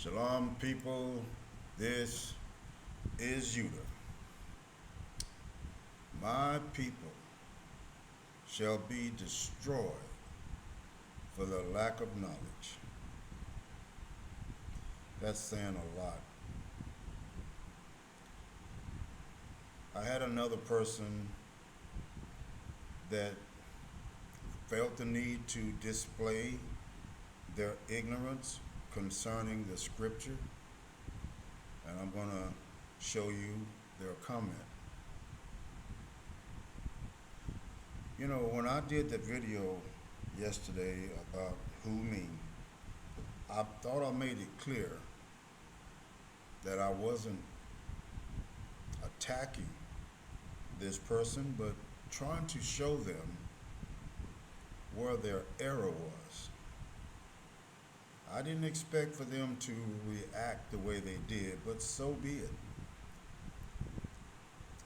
Shalom, people. This is Judah. My people shall be destroyed for the lack of knowledge. That's saying a lot. I had another person that felt the need to display their ignorance concerning the scripture, and I'm going to show you their comment. You know, when I did the video yesterday about who me, I thought I made it clear that I wasn't attacking this person, but trying to show them where their error was. I didn't expect for them to react the way they did, but so be it.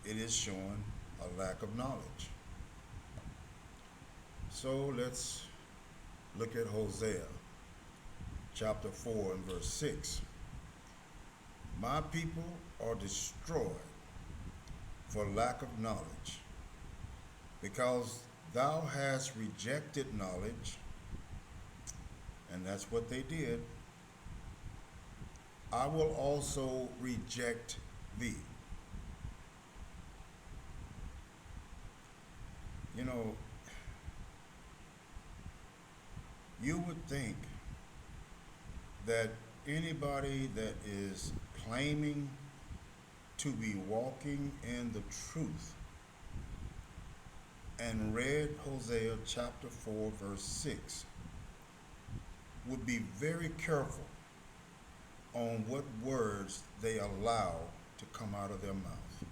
It is showing a lack of knowledge. So let's look at Hosea chapter 4 and verse 6. My people are destroyed for lack of knowledge, because thou hast rejected knowledge, and that's what they did. I will also reject thee. You know, you would think that anybody that is claiming to be walking in the truth and read Hosea chapter 4 verse 6 would be very careful on what words they allow to come out of their mouth,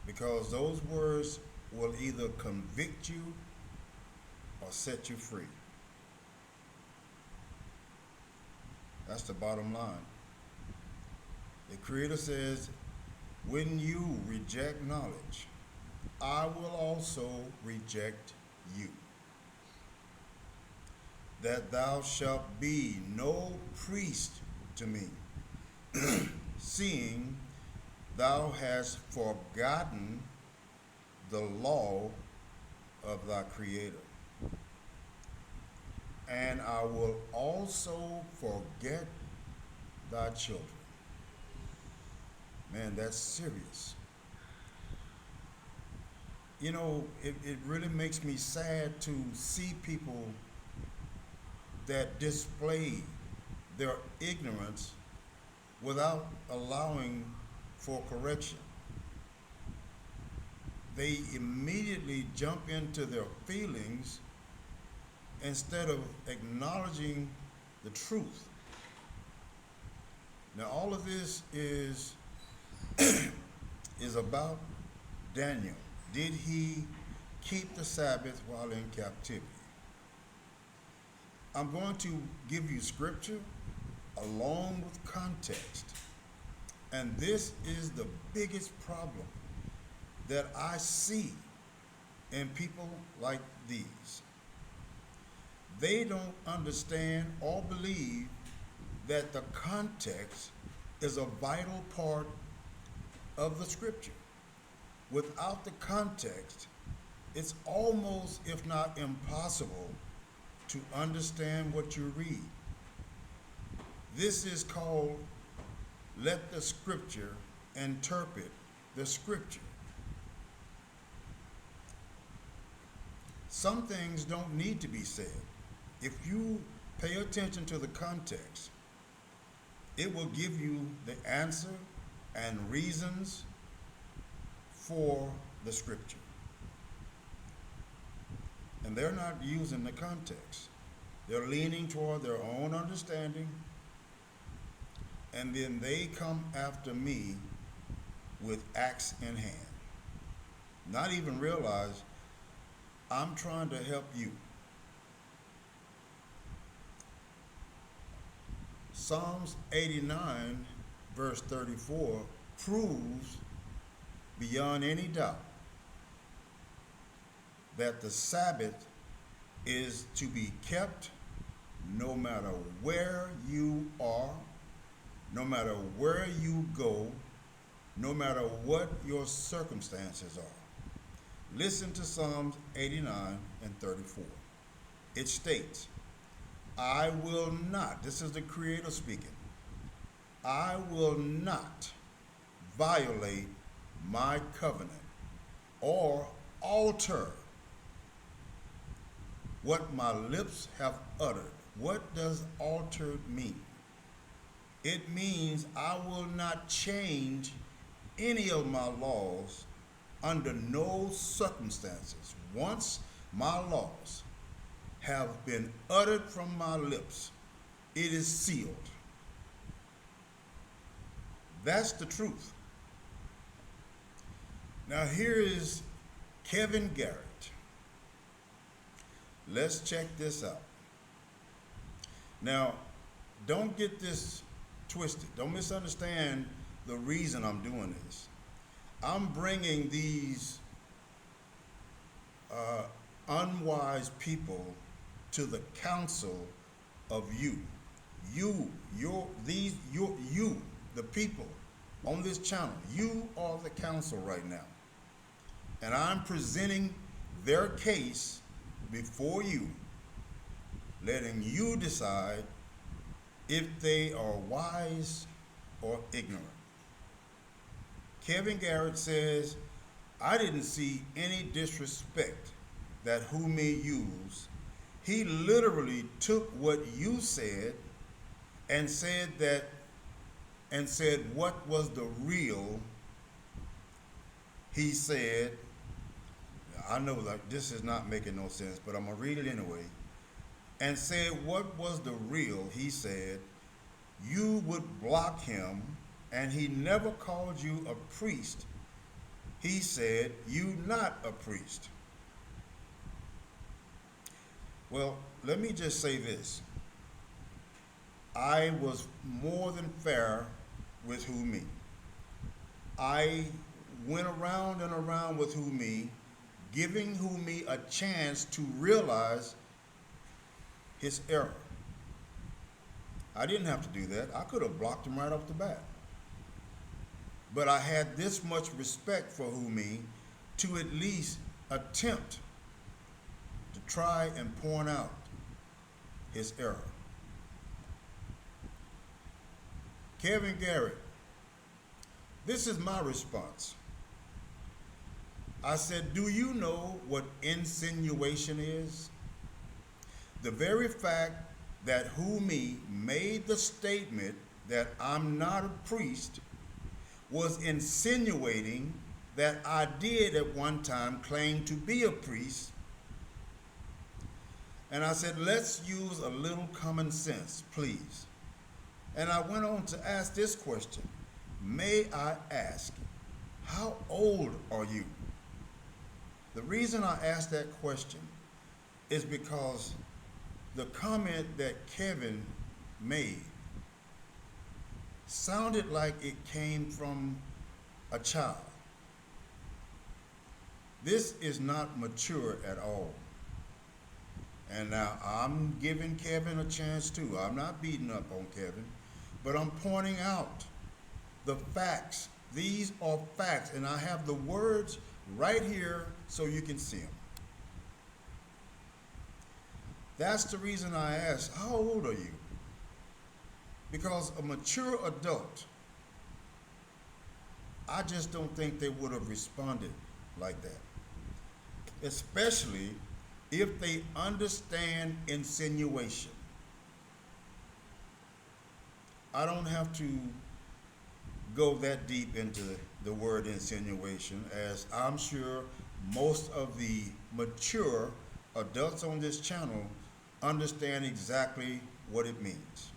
because those words will either convict you or set you free. That's the bottom line. The Creator says, when you reject knowledge, I will also reject you. That thou shalt be no priest to me, seeing thou hast forgotten the law of thy Creator. And I will also forget thy children. Man, that's serious. You know, it really makes me sad to see people that display their ignorance without allowing for correction. They immediately jump into their feelings instead of acknowledging the truth. Now, all of this is about Daniel. Did he keep the Sabbath while in captivity? I'm going to give you scripture along with context. And this is the biggest problem that I see in people like these. They don't understand or believe that the context is a vital part of the scripture. Without the context, it's almost, if not impossible, to understand what you read. This is called let the scripture interpret the scripture. Some things don't need to be said. If you pay attention to the context, it will give you the answer and reasons for the scripture. And they're not using the context. They're leaning toward their own understanding, and then they come after me with axe in hand. Not even realize I'm trying to help you. Psalms 89 verse 34 proves beyond any doubt that the Sabbath is to be kept no matter where you are, no matter where you go, no matter what your circumstances are. Listen to Psalms 89 and 34. It states, I will not, this is the Creator speaking, I will not violate my covenant or alter what my lips have uttered. What does altered mean? It means I will not change any of my laws under no circumstances. Once my laws have been uttered from my lips, it is sealed. That's the truth. Now here is Kevin Garrett. Let's check this out. Now, don't get this twisted. Don't misunderstand the reason I'm doing this. I'm bringing these unwise people to the counsel of you. You, the people on this channel. You are the counsel right now. And I'm presenting their case before you, letting you decide if they are wise or ignorant. Kevin Garrett says, I didn't see any disrespect that Whomee used. He literally took what you said and said what was the real. He said, I know like this is not making no sense, but I'm gonna read it anyway. And said what was the real. He said, you would block him and he never called you a priest. He said, you not a priest. Well, let me just say this. I was more than fair with Whomee. I went around and around with Whomee, giving Whomee a chance to realize his error. I didn't have to do that. I could have blocked him right off the bat. But I had this much respect for Whomee to at least attempt to try and point out his error. Kevin Garrett, this is my response. I said, do you know what insinuation is? The very fact that Whomee made the statement that I'm not a priest was insinuating that I did at one time claim to be a priest. And I said, let's use a little common sense, please. And I went on to ask this question. May I ask, how old are you? The reason I asked that question is because the comment that Kevin made sounded like it came from a child. This is not mature at all. And now I'm giving Kevin a chance too. I'm not beating up on Kevin, but I'm pointing out the facts. These are facts, and I have the words right here so you can see them. That's the reason I asked, how old are you? Because a mature adult, I just don't think they would have responded like that. Especially if they understand insinuation. I don't have to go that deep into the word insinuation, as I'm sure most of the mature adults on this channel understand exactly what it means.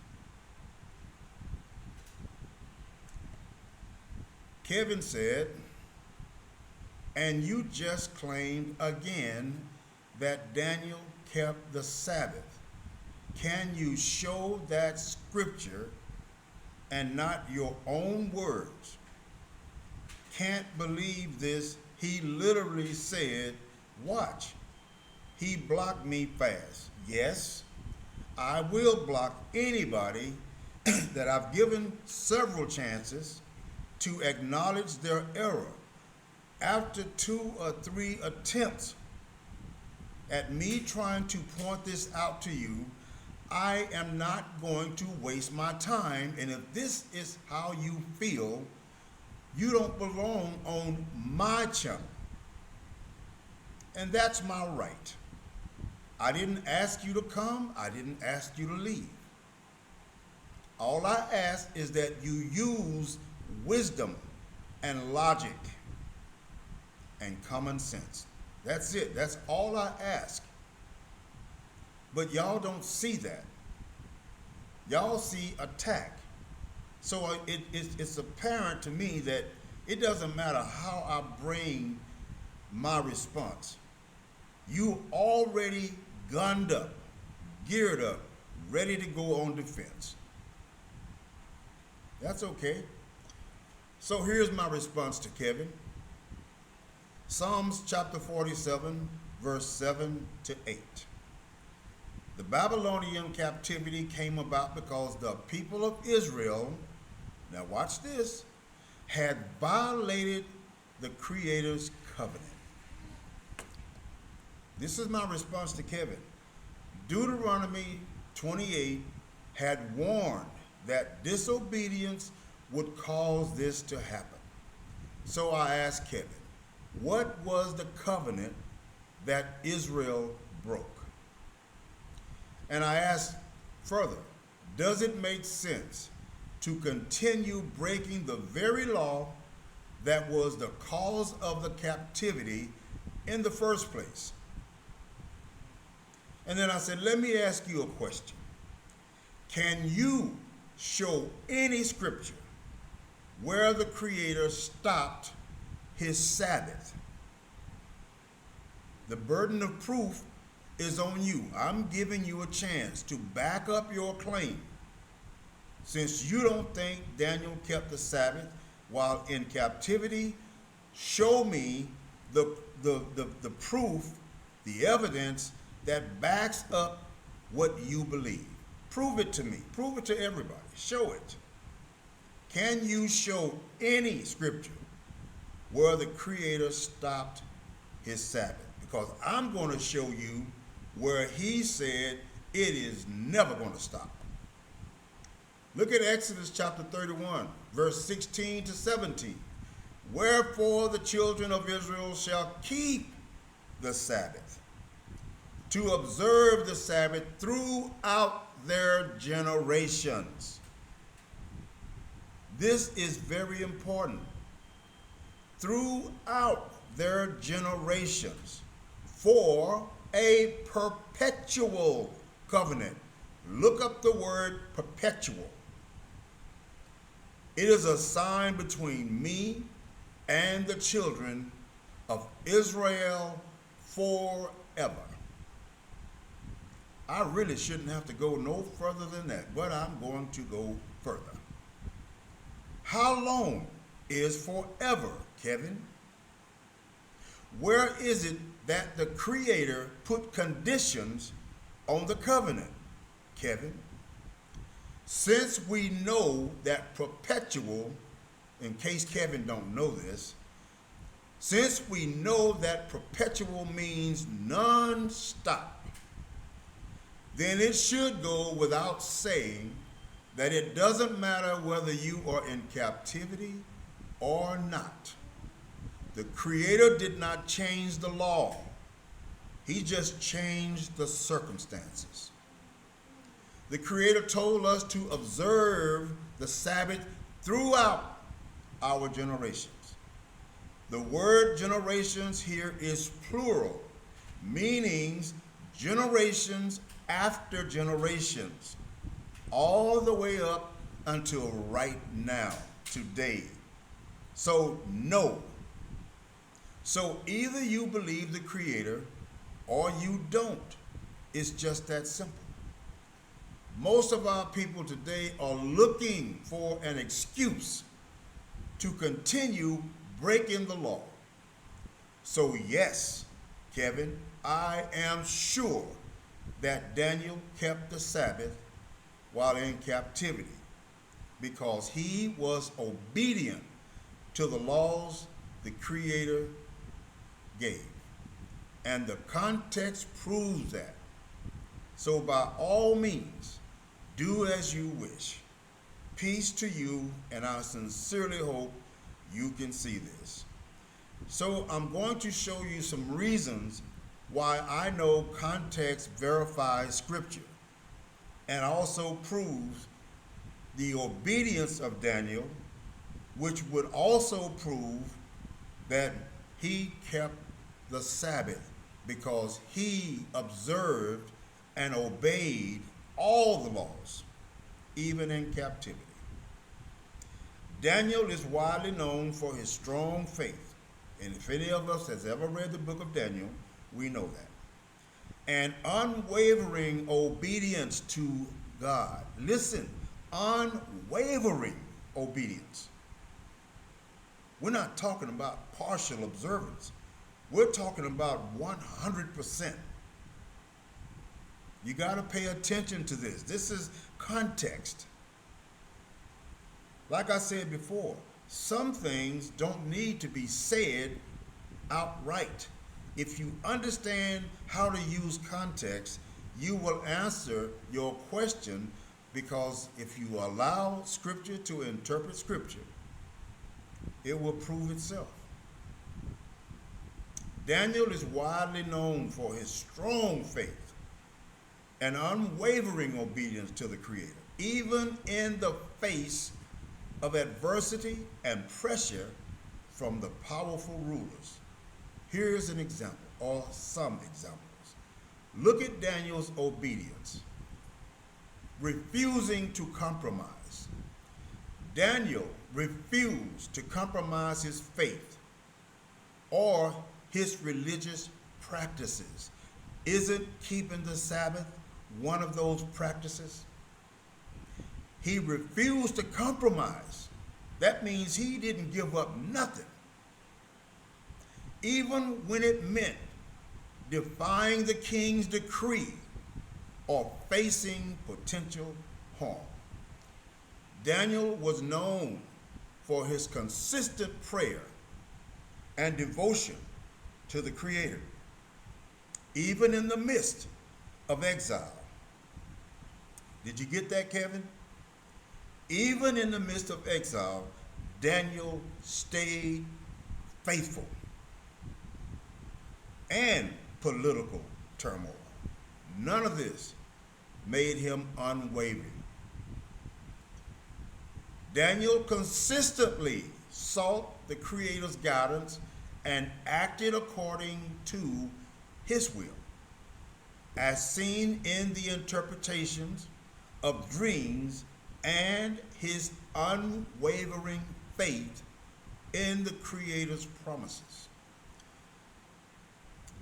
Kevin said, and you just claimed again that Daniel kept the Sabbath. Can you show that scripture and not your own words? Can't believe this. He literally said, watch, he blocked me fast. Yes, I will block anybody that I've given several chances to acknowledge their error. After 2 or 3 attempts at me trying to point this out to you, I am not going to waste my time. And if this is how you feel, you don't belong on my channel. And that's my right. I didn't ask you to come. I didn't ask you to leave. All I ask is that you use wisdom and logic and common sense. That's it. That's all I ask. But y'all don't see that. Y'all see attack. So it's apparent to me that it doesn't matter how I bring my response. You already gunned up, geared up, ready to go on defense. That's okay. So here's my response to Kevin. Psalms chapter 47, verse 7 to 8. The Babylonian captivity came about because the people of Israel, now watch this, had violated the Creator's covenant. This is my response to Kevin. Deuteronomy 28 had warned that disobedience would cause this to happen. So I asked Kevin, what was the covenant that Israel broke? And I asked further, does it make sense to continue breaking the very law that was the cause of the captivity in the first place? And then I said, let me ask you a question. Can you show any scripture where the Creator stopped his Sabbath? The burden of proof is on you. I'm giving you a chance to back up your claim. Since you don't think Daniel kept the Sabbath while in captivity, show me the proof, the evidence that backs up what you believe. Prove it to me. Prove it to everybody. Show it. Can you show any scripture where the Creator stopped his Sabbath? Because I'm going to show you where he said it is never going to stop. Look at Exodus chapter 31, verse 16 to 17. Wherefore the children of Israel shall keep the Sabbath, to observe the Sabbath throughout their generations. This is very important. Throughout their generations, for a perpetual covenant. Look up the word perpetual. It is a sign between me and the children of Israel forever. I really shouldn't have to go no further than that, but I'm going to go further. How long is forever, Kevin? Where is it that the Creator put conditions on the covenant, Kevin? Since we know that perpetual, in case Kevin don't know this, since we know that perpetual means non-stop, then it should go without saying that it doesn't matter whether you are in captivity or not. The Creator did not change the law. He just changed the circumstances. The Creator told us to observe the Sabbath throughout our generations. The word generations here is plural, meaning generations after generations, all the way up until right now, today. So no. So either you believe the Creator or you don't. It's just that simple. Most of our people today are looking for an excuse to continue breaking the law. So yes, Kevin, I am sure that Daniel kept the Sabbath while in captivity because he was obedient to the laws the Creator gave. And the context proves that. So by all means, do as you wish. Peace to you, and I sincerely hope you can see this. So I'm going to show you some reasons why I know context verifies Scripture and also proves the obedience of Daniel, which would also prove that he kept the Sabbath because he observed and obeyed all the laws, even in captivity. Daniel is widely known for his strong faith, and if any of us has ever read the book of Daniel, we know that. And unwavering obedience to God. Listen, unwavering obedience. We're not talking about partial observance. We're talking about 100%. You got to pay attention to this. This is context. Like I said before, some things don't need to be said outright. If you understand how to use context, you will answer your question, because if you allow Scripture to interpret Scripture, it will prove itself. Daniel is widely known for his strong faith and unwavering obedience to the Creator, even in the face of adversity and pressure from the powerful rulers. Here's an example, or some examples. Look at Daniel's obedience, refusing to compromise. Daniel refused to compromise his faith or his religious practices. Isn't keeping the Sabbath one of those practices? He refused to compromise. That means he didn't give up nothing, even when it meant defying the king's decree or facing potential harm. Daniel was known for his consistent prayer and devotion to the Creator, even in the midst of exile. Did you get that, Kevin? Even in the midst of exile, Daniel stayed faithful. And political turmoil. None of this made him unwavering. Daniel consistently sought the Creator's guidance and acted according to his will, as seen in the interpretations of dreams and his unwavering faith in the Creator's promises.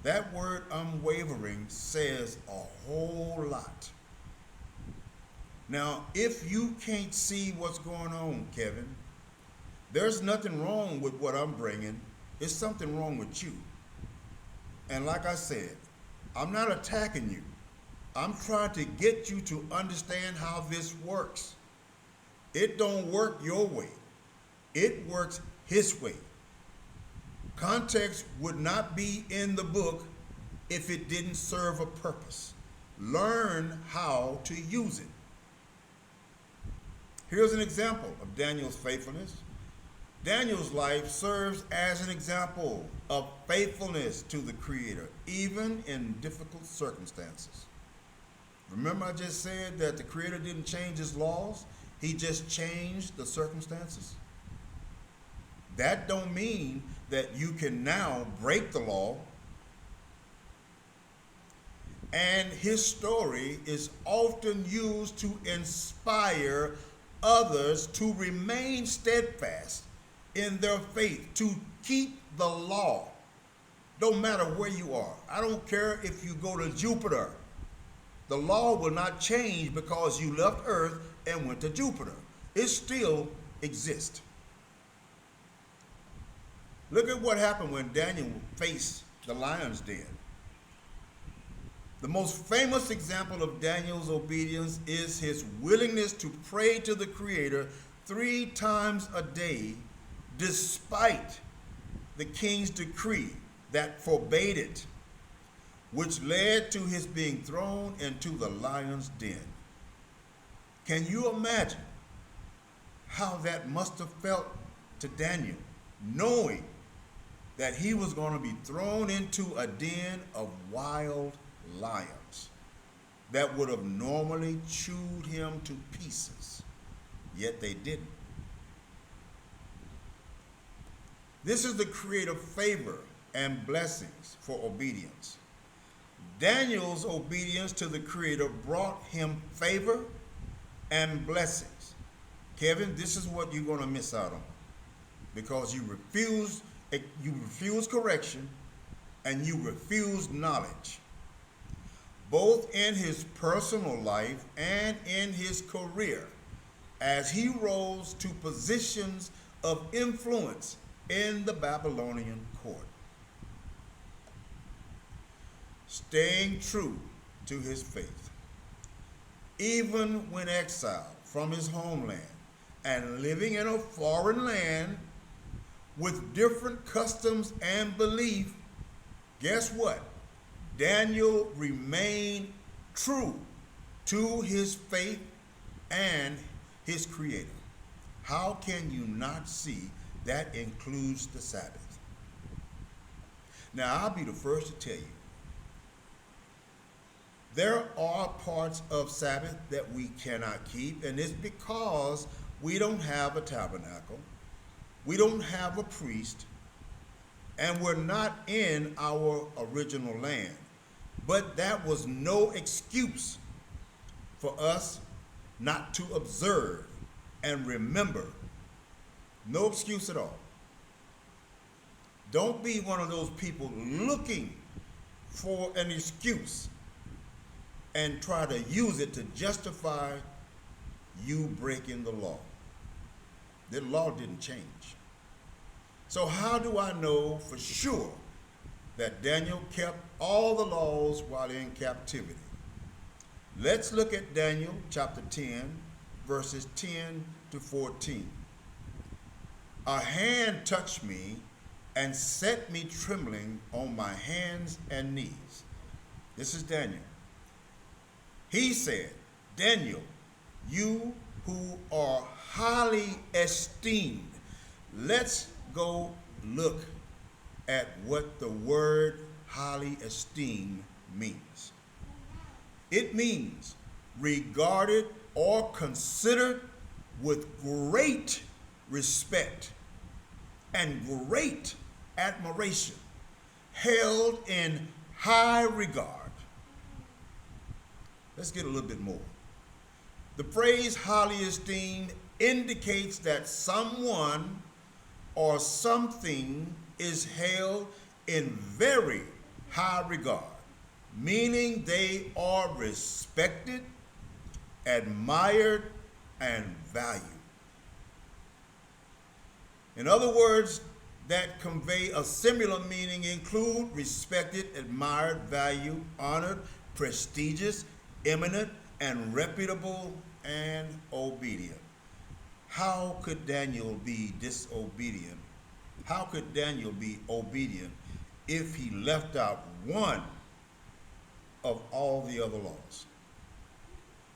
That word unwavering says a whole lot. Now, if you can't see what's going on, Kevin, there's nothing wrong with what I'm bringing. It's something wrong with you. And like I said, I'm not attacking you. I'm trying to get you to understand how this works. It don't work your way. It works his way. Context would not be in the book if it didn't serve a purpose. Learn how to use it. Here's an example of Daniel's faithfulness. Daniel's life serves as an example of faithfulness to the Creator, even in difficult circumstances. Remember I just said that the Creator didn't change his laws, he just changed the circumstances? That don't mean that you can now break the law. And his story is often used to inspire others to remain steadfast in their faith, to keep the law, no matter where you are. I don't care if you go to Jupiter. The law will not change because you left Earth and went to Jupiter. It still exists. Look at what happened when Daniel faced the lion's den. The most famous example of Daniel's obedience is his willingness to pray to the Creator 3 times a day, despite the king's decree that forbade it, which led to his being thrown into the lion's den. Can you imagine how that must have felt to Daniel, knowing that he was going to be thrown into a den of wild lions that would have normally chewed him to pieces, yet they didn't? This is the creative favor and blessings for obedience. Daniel's obedience to the Creator brought him favor and blessings. Kevin, this is what you're going to miss out on, because you refuse correction and you refuse knowledge, both in his personal life and in his career, as he rose to positions of influence in the Babylonian court. Staying true to his faith, even when exiled from his homeland and living in a foreign land with different customs and belief, guess what? Daniel remained true to his faith and his Creator. How can you not see that includes the Sabbath? Now, I'll be the first to tell you, there are parts of Sabbath that we cannot keep, and it's because we don't have a tabernacle, we don't have a priest, and we're not in our original land. But that was no excuse for us not to observe and remember. No excuse at all. Don't be one of those people looking for an excuse and try to use it to justify you breaking the law. The law didn't change. So how do I know for sure that Daniel kept all the laws while in captivity? Let's look at Daniel chapter 10, verses 10 to 14. A hand touched me and set me trembling on my hands and knees. This is Daniel. He said, Daniel, you who are highly esteemed, let's go look at what the word highly esteemed means. It means regarded or considered with great respect and great admiration, held in high regard. Let's get a little bit more. The phrase highly esteemed indicates that someone or something is held in very high regard, meaning they are respected, admired, and valued. In other words that convey a similar meaning include respected, admired, valued, honored, prestigious, eminent, and reputable, and obedient. How could Daniel be disobedient? How could Daniel be obedient if he left out one of all the other laws?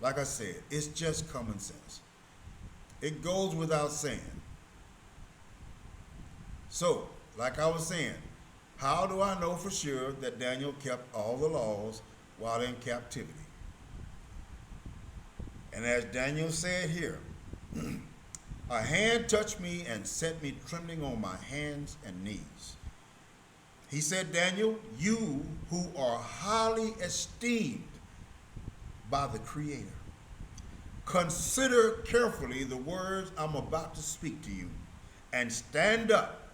Like I said, it's just common sense. It goes without saying. So, like I was saying, how do I know for sure that Daniel kept all the laws while in captivity? And as Daniel said here, a hand touched me and set me trembling on my hands and knees. He said, Daniel, you who are highly esteemed by the Creator, consider carefully the words I'm about to speak to you and stand up,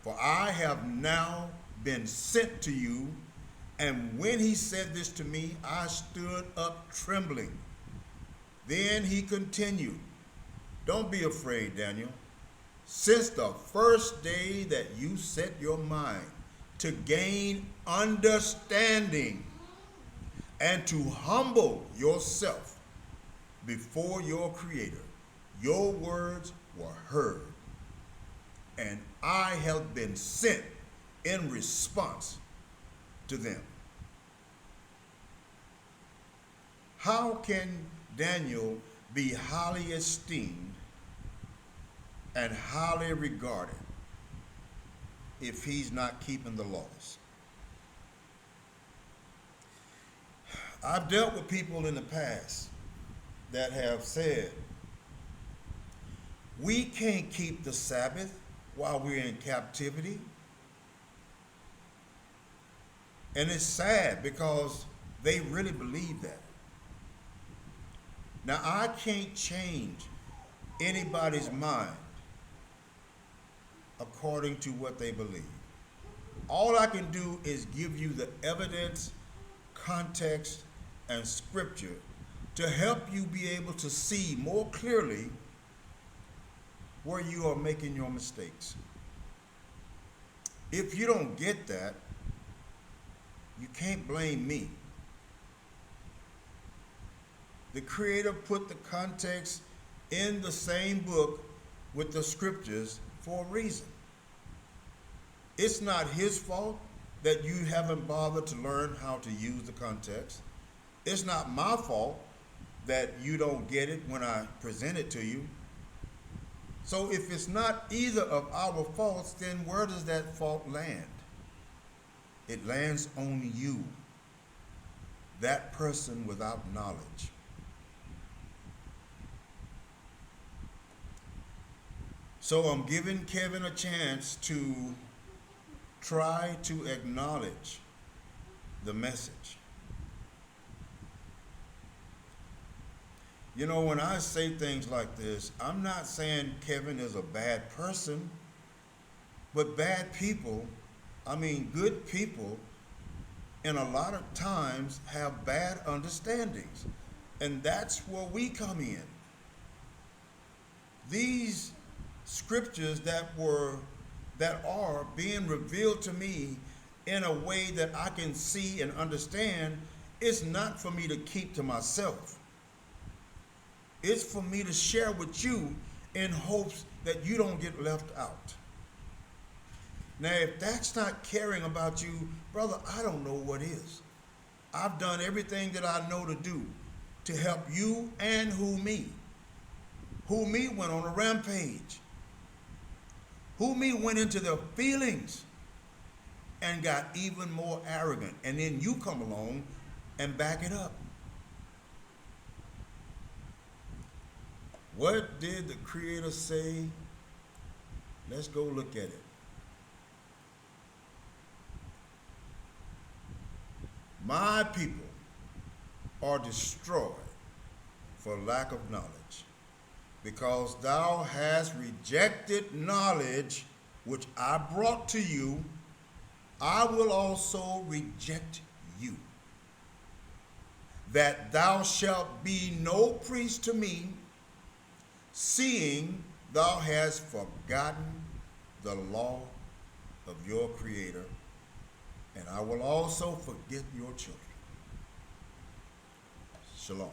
for I have now been sent to you. And when he said this to me, I stood up trembling. Then he continued, don't be afraid, Daniel. Since the first day that you set your mind to gain understanding, and to humble yourself before your Creator, your words were heard, and I have been sent in response to them. How can Daniel be highly esteemed and highly regarded if he's not keeping the laws? I've dealt with people in the past that have said, we can't keep the Sabbath while we're in captivity. And it's sad because they really believe that. Now, I can't change anybody's mind according to what they believe. All I can do is give you the evidence, context, and scripture to help you be able to see more clearly where you are making your mistakes. If you don't get that, you can't blame me. The Creator put the context in the same book with the scriptures for a reason. It's not His fault that you haven't bothered to learn how to use the context. It's not my fault that you don't get it when I present it to you. So if it's not either of our faults, then where does that fault land? It lands on you, that person without knowledge. So I'm giving Kevin a chance to try to acknowledge the message. You know, when I say things like this, I'm not saying Kevin is a bad person, but bad people, good people, and a lot of times have bad understandings. And that's where we come in. These scriptures that are being revealed to me in a way that I can see and understand, it's not for me to keep to myself. It's for me to share with you in hopes that you don't get left out. Now, if that's not caring about you, brother, I don't know what is. I've done everything that I know to do to help you and Who Me. Who Me went on a rampage. Who Me went into their feelings and got even more arrogant. And then you come along and back it up. What did the Creator say? Let's go look at it. My people are destroyed for lack of knowledge, because thou hast rejected knowledge which I brought to you, I will also reject you, that thou shalt be no priest to me, seeing thou hast forgotten the law of your Creator, and I will also forget your children. Shalom.